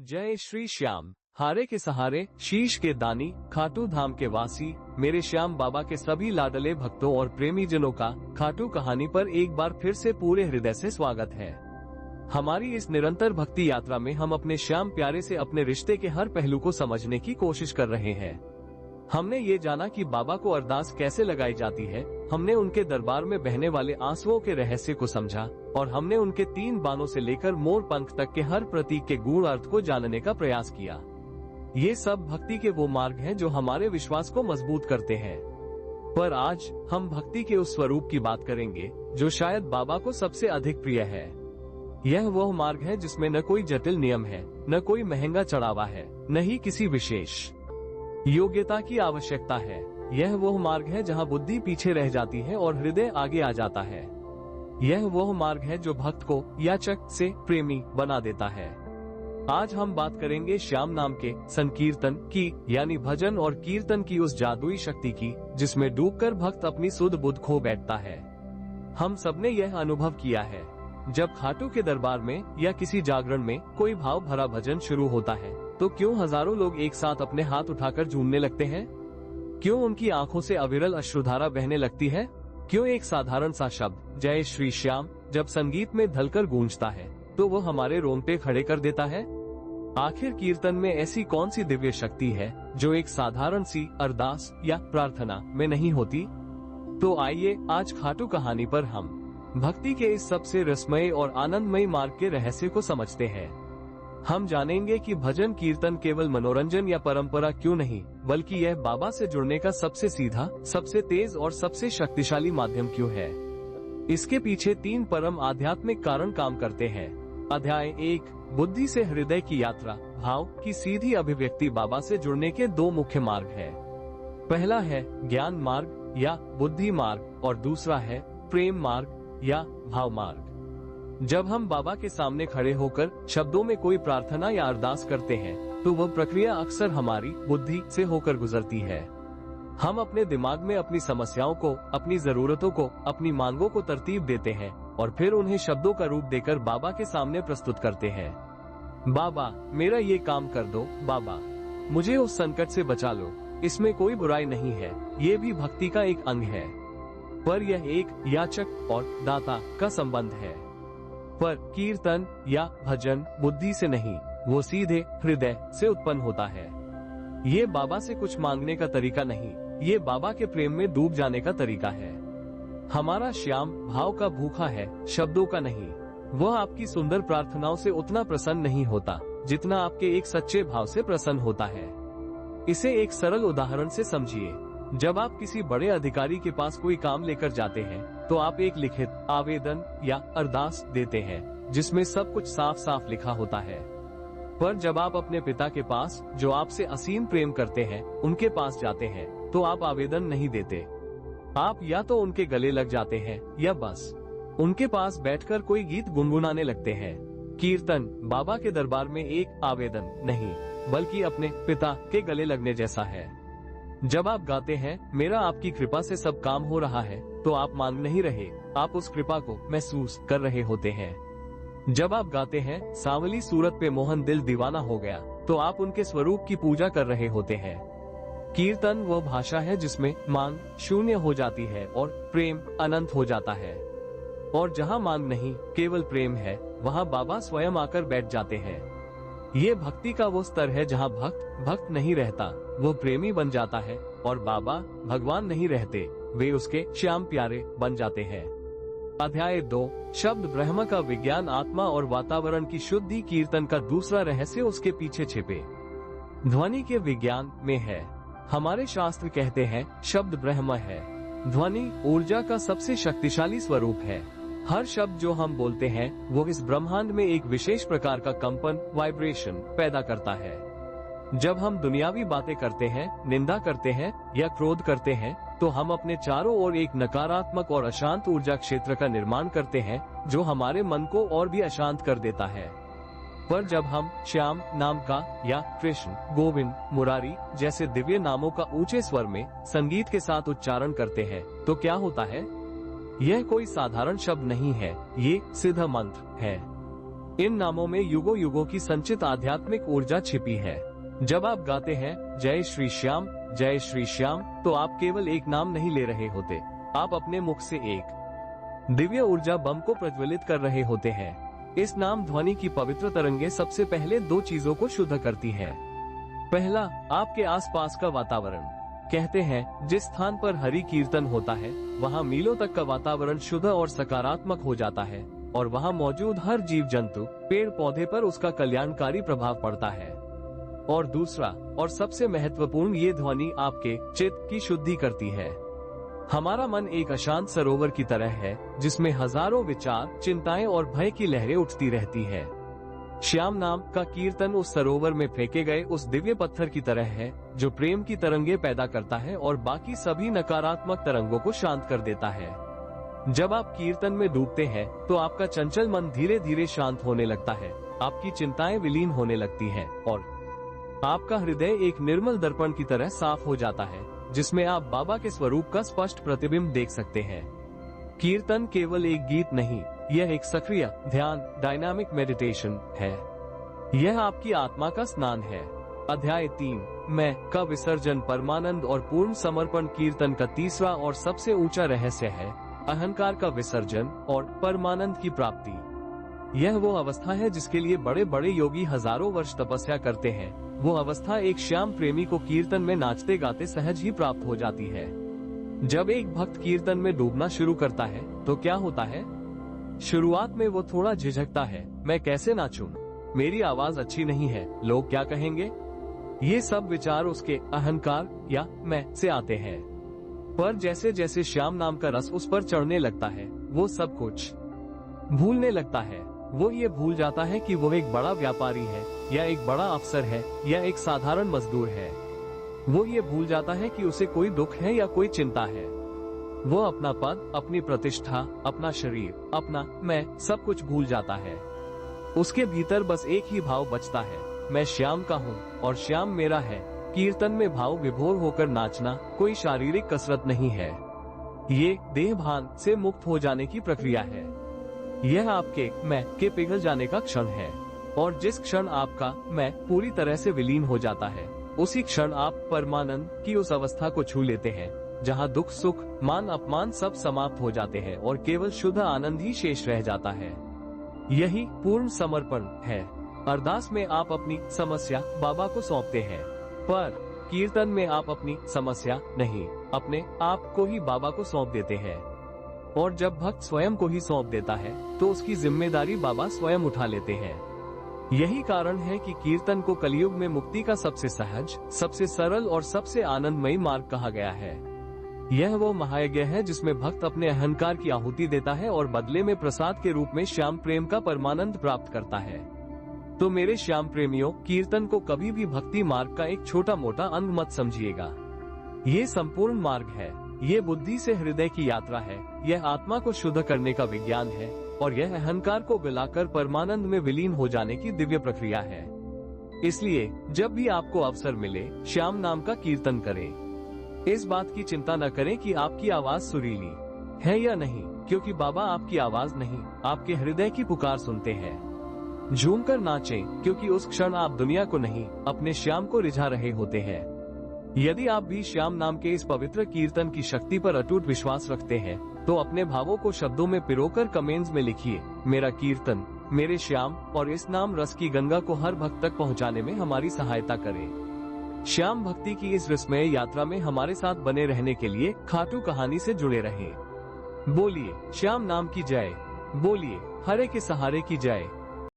जय श्री श्याम। हारे के सहारे, शीश के दानी, खाटू धाम के वासी, मेरे श्याम बाबा के सभी लाडले भक्तों और प्रेमी जनों का खाटू कहानी पर एक बार फिर से पूरे हृदय से स्वागत है। हमारी इस निरंतर भक्ति यात्रा में हम अपने श्याम प्यारे से अपने रिश्ते के हर पहलू को समझने की कोशिश कर रहे हैं। हमने ये जाना कि बाबा को अरदास कैसे लगाई जाती है, हमने उनके दरबार में बहने वाले आंसुओं के रहस्य को समझा और हमने उनके 3 बाणों से लेकर मोर पंख तक के हर प्रतीक के गूढ़ अर्थ को जानने का प्रयास किया। ये सब भक्ति के वो मार्ग हैं जो हमारे विश्वास को मजबूत करते हैं। पर आज हम भक्ति के उस स्वरूप की बात करेंगे जो शायद बाबा को सबसे अधिक प्रिय है। यह वह मार्ग है जिसमें न कोई जटिल नियम है, न कोई महंगा चढ़ावा है, न ही किसी विशेष योग्यता की आवश्यकता है। यह वह मार्ग है जहां बुद्धि पीछे रह जाती है और हृदय आगे आ जाता है। यह वह मार्ग है जो भक्त को याचक से प्रेमी बना देता है। आज हम बात करेंगे श्याम नाम के संकीर्तन की, यानी भजन और कीर्तन की उस जादुई शक्ति की जिसमें डूबकर भक्त अपनी सुध बुध खो बैठता है। हम सबने यह अनुभव किया है, जब खाटू के दरबार में या किसी जागरण में कोई भाव भरा भजन शुरू होता है तो क्यों हजारों लोग एक साथ अपने हाथ उठाकर झूमने लगते हैं? क्यों उनकी आंखों से अविरल अश्रुधारा बहने लगती है? क्यों एक साधारण सा शब्द जय श्री श्याम जब संगीत में ढलकर गूंजता है तो वो हमारे रोंगटे खड़े कर देता है? आखिर कीर्तन में ऐसी कौन सी दिव्य शक्ति है जो एक साधारण सी अरदास या प्रार्थना में नहीं होती? तो आइए आज खाटू कहानी पर हम भक्ति के इस सबसे रसमय और आनंदमय मार्ग के रहस्य को समझते हैं। हम जानेंगे कि भजन कीर्तन केवल मनोरंजन या परंपरा क्यों नहीं, बल्कि यह बाबा से जुड़ने का सबसे सीधा, सबसे तेज और सबसे शक्तिशाली माध्यम क्यों है। इसके पीछे 3 परम आध्यात्मिक कारण काम करते हैं। अध्याय 1, बुद्धि से हृदय की यात्रा। भाव की सीधी अभिव्यक्ति बाबा से जुड़ने के 2 मुख्य मार्ग है। पहला है ज्ञान मार्ग या बुद्धि मार्ग और दूसरा है प्रेम मार्ग या भाव मार्ग। जब हम बाबा के सामने खड़े होकर शब्दों में कोई प्रार्थना या अरदास करते हैं तो वह प्रक्रिया अक्सर हमारी बुद्धि से होकर गुजरती है। हम अपने दिमाग में अपनी समस्याओं को, अपनी जरूरतों को, अपनी मांगों को तरतीब देते हैं और फिर उन्हें शब्दों का रूप देकर बाबा के सामने प्रस्तुत करते हैं। बाबा, मेरा ये काम कर दो। बाबा, मुझे उस संकट से बचा लो। इसमें कोई बुराई नहीं है, ये भी भक्ति का एक अंग है। पर यह एक याचक और दाता का संबंध है। पर कीर्तन या भजन बुद्धि से नहीं, वो सीधे हृदय से उत्पन्न होता है। ये बाबा से कुछ मांगने का तरीका नहीं, ये बाबा के प्रेम में डूब जाने का तरीका है। हमारा श्याम भाव का भूखा है, शब्दों का नहीं। वह आपकी सुंदर प्रार्थनाओं से उतना प्रसन्न नहीं होता जितना आपके एक सच्चे भाव से प्रसन्न होता है। इसे एक सरल उदाहरण से समझिए। जब आप किसी बड़े अधिकारी के पास कोई काम लेकर जाते हैं तो आप एक लिखित आवेदन या अरदास देते हैं जिसमें सब कुछ साफ साफ लिखा होता है। पर जब आप अपने पिता के पास, जो आपसे असीम प्रेम करते हैं, उनके पास जाते हैं तो आप आवेदन नहीं देते। आप या तो उनके गले लग जाते हैं या बस उनके पास बैठकर कोई गीत गुनगुनाने लगते हैं। कीर्तन बाबा के दरबार में एक आवेदन नहीं, बल्कि अपने पिता के गले लगने जैसा है। जब आप गाते हैं, मेरा आपकी कृपा से सब काम हो रहा है, तो आप मांग नहीं रहे, आप उस कृपा को महसूस कर रहे होते हैं। जब आप गाते हैं, सांवली सूरत पे मोहन दिल दीवाना हो गया, तो आप उनके स्वरूप की पूजा कर रहे होते हैं। कीर्तन वह भाषा है जिसमें मांग शून्य हो जाती है और प्रेम अनंत हो जाता है। और जहाँ मांग नहीं, केवल प्रेम है, वहाँ बाबा स्वयं आकर बैठ जाते हैं। ये भक्ति का वो स्तर है जहाँ भक्त नहीं रहता, वो प्रेमी बन जाता है और बाबा भगवान नहीं रहते, वे उसके श्याम प्यारे बन जाते हैं। अध्याय 2, शब्द ब्रह्म का विज्ञान, आत्मा और वातावरण की शुद्धि। कीर्तन का दूसरा रहस्य उसके पीछे छिपे ध्वनि के विज्ञान में है। हमारे शास्त्र कहते हैं शब्द ब्रह्म है। ध्वनि ऊर्जा का सबसे शक्तिशाली स्वरूप है। हर शब्द जो हम बोलते हैं वो इस ब्रह्मांड में एक विशेष प्रकार का कंपन, वाइब्रेशन पैदा करता है। जब हम दुनियावी बातें करते हैं, निंदा करते हैं या क्रोध करते हैं तो हम अपने चारों ओर एक नकारात्मक और अशांत ऊर्जा क्षेत्र का निर्माण करते हैं जो हमारे मन को और भी अशांत कर देता है। पर जब हम श्याम नाम का या कृष्ण, गोविंद, मुरारी जैसे दिव्य नामों का ऊंचे स्वर में संगीत के साथ उच्चारण करते हैं तो क्या होता है? यह कोई साधारण शब्द नहीं है, ये सिद्ध मंत्र है। इन नामों में युगों युगों की संचित आध्यात्मिक ऊर्जा छिपी है। जब आप गाते हैं जय श्री श्याम, तो आप केवल एक नाम नहीं ले रहे होते, आप अपने मुख से एक दिव्य ऊर्जा बम को प्रज्वलित कर रहे होते हैं। इस नाम ध्वनि की पवित्र तरंगे सबसे पहले दो चीजों को शुद्ध करती हैं। पहला, आपके आसपास का वातावरण। कहते हैं जिस स्थान पर हरि कीर्तन होता है वहाँ मीलों तक का वातावरण शुद्ध और सकारात्मक हो जाता है और वहाँ मौजूद हर जीव जंतु, पेड़ पौधे पर उसका कल्याणकारी प्रभाव पड़ता है। और दूसरा और सबसे महत्वपूर्ण, ये ध्वनि आपके चित्त की शुद्धि करती है। हमारा मन एक अशांत सरोवर की तरह है जिसमें हजारों विचार, चिंताएं और भय की लहरें उठती रहती है। श्याम नाम का कीर्तन उस सरोवर में फेंके गए उस दिव्य पत्थर की तरह है जो प्रेम की तरंगे पैदा करता है और बाकी सभी नकारात्मक तरंगों को शांत कर देता है। जब आप कीर्तन में डूबते हैं तो आपका चंचल मन धीरे धीरे शांत होने लगता है, आपकी चिंताएं विलीन होने लगती हैं और आपका हृदय एक निर्मल दर्पण की तरह साफ हो जाता है जिसमें आप बाबा के स्वरूप का स्पष्ट प्रतिबिंब देख सकते हैं। कीर्तन केवल एक गीत नहीं, यह एक सक्रिय ध्यान, डायनामिक मेडिटेशन है। यह आपकी आत्मा का स्नान है। अध्याय 3, मैं का विसर्जन, परमानंद और पूर्ण समर्पण। कीर्तन का तीसरा और सबसे ऊंचा रहस्य है अहंकार का विसर्जन और परमानंद की प्राप्ति। यह वो अवस्था है जिसके लिए बड़े बड़े योगी हजारों वर्ष तपस्या करते हैं। वो अवस्था एक श्याम प्रेमी को कीर्तन में नाचते गाते सहज ही प्राप्त हो जाती है। जब एक भक्त कीर्तन में डूबना शुरू करता है तो क्या होता है? शुरुआत में वो थोड़ा झिझकता है, मैं कैसे नाचूं? मेरी आवाज अच्छी नहीं है, लोग क्या कहेंगे? ये सब विचार उसके अहंकार या मैं से आते हैं। पर जैसे जैसे श्याम नाम का रस उस पर चढ़ने लगता है वो सब कुछ भूलने लगता है। वो ये भूल जाता है कि वो एक बड़ा व्यापारी है या एक बड़ा अफसर है या एक साधारण मजदूर है। वो ये भूल जाता है कि उसे कोई दुख है या कोई चिंता है। वो अपना पद, अपनी प्रतिष्ठा, अपना शरीर, अपना मैं सब कुछ भूल जाता है। उसके भीतर बस एक ही भाव बचता है, मैं श्याम का हूँ और श्याम मेरा है। कीर्तन में भाव विभोर होकर नाचना कोई शारीरिक कसरत नहीं है, ये देह भान से मुक्त हो जाने की प्रक्रिया है। यह आपके मैं के पिघल जाने का क्षण है और जिस क्षण आपका मैं पूरी तरह से विलीन हो जाता है उसी क्षण आप परमानंद की उस अवस्था को छू लेते हैं जहां दुख सुख मान अपमान सब समाप्त हो जाते हैं और केवल शुद्ध आनंद ही शेष रह जाता है। यही पूर्ण समर्पण है। अरदास में आप अपनी समस्या बाबा को सौंपते हैं, पर कीर्तन में आप अपनी समस्या नहीं, अपने आप को ही बाबा को सौंप देते हैं। और जब भक्त स्वयं को ही सौंप देता है तो उसकी जिम्मेदारी बाबा स्वयं उठा लेते हैं। यही कारण है कि कीर्तन को कलयुग में मुक्ति का सबसे सहज, सबसे सरल और सबसे आनंदमयी मार्ग कहा गया है। यह वो महायज्ञ है जिसमें भक्त अपने अहंकार की आहुति देता है और बदले में प्रसाद के रूप में श्याम प्रेम का परमानंद प्राप्त करता है। तो मेरे श्याम प्रेमियों, कीर्तन को कभी भी भक्ति मार्ग का एक छोटा मोटा अंग मत समझिएगा। ये संपूर्ण मार्ग है, ये बुद्धि से हृदय की यात्रा है, यह आत्मा को शुद्ध करने का विज्ञान है और यह अहंकार को गलाकर परमानंद में विलीन हो जाने की दिव्य प्रक्रिया है। इसलिए जब भी आपको अवसर मिले श्याम नाम का कीर्तन करें। इस बात की चिंता न करें कि आपकी आवाज सुरीली है या नहीं, क्योंकि बाबा आपकी आवाज नहीं, आपके हृदय की पुकार सुनते हैं। झूमकर नाचें, क्योंकि उस क्षण आप दुनिया को नहीं, अपने श्याम को रिझा रहे होते हैं। यदि आप भी श्याम नाम के इस पवित्र कीर्तन की शक्ति पर अटूट विश्वास रखते हैं तो अपने भावों को शब्दों में पिरोकर कमेंट्स में लिखिए, मेरा कीर्तन, मेरे श्याम, और इस नाम रस की गंगा को हर भक्त तक पहुंचाने में हमारी सहायता करें। श्याम भक्ति की इस रसमय यात्रा में हमारे साथ बने रहने के लिए खाटू कहानी से जुड़े रहें। बोलिए श्याम नाम की जय, बोलिए हरे के सहारे की जय।